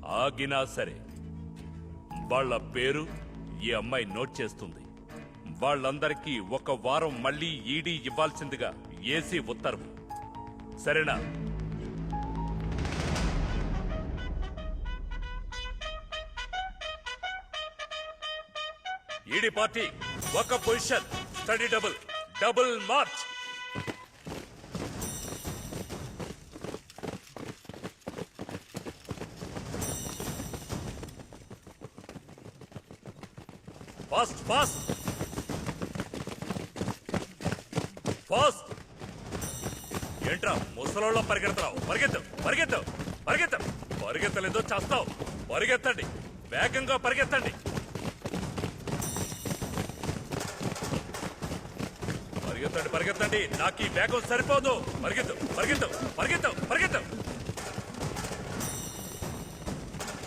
ఆగినా సరే వాళ్ళ పేరు ఈ అమ్మాయి నోట్ చేస్తుంది. వాళ్ళందరికీ ఒక వారం మళ్ళీ ఈడీ ఇవ్వాల్సిందిగా ఏసీ ఉత్తర్వు. సరేనా? ఈడీ పార్టీ ఒక position, study double, double March. Fast fast fast. ఏంట్రా ముసలోళ్ళ పరిగెడతావు? పరిగెత్తు పరిగెత్తు పరిగెత్తు. పరిగెత్తలేదో చేస్తావు. పరిగెత్తండి, వేగంగా పరిగెత్తండి. పరిగెత్తండి పరిగెత్తండి. నాకు ఈ వేగం సరిపోదు. పరిగెత్తు పరిగెత్తు పరిగెత్తు పరిగెత్తు.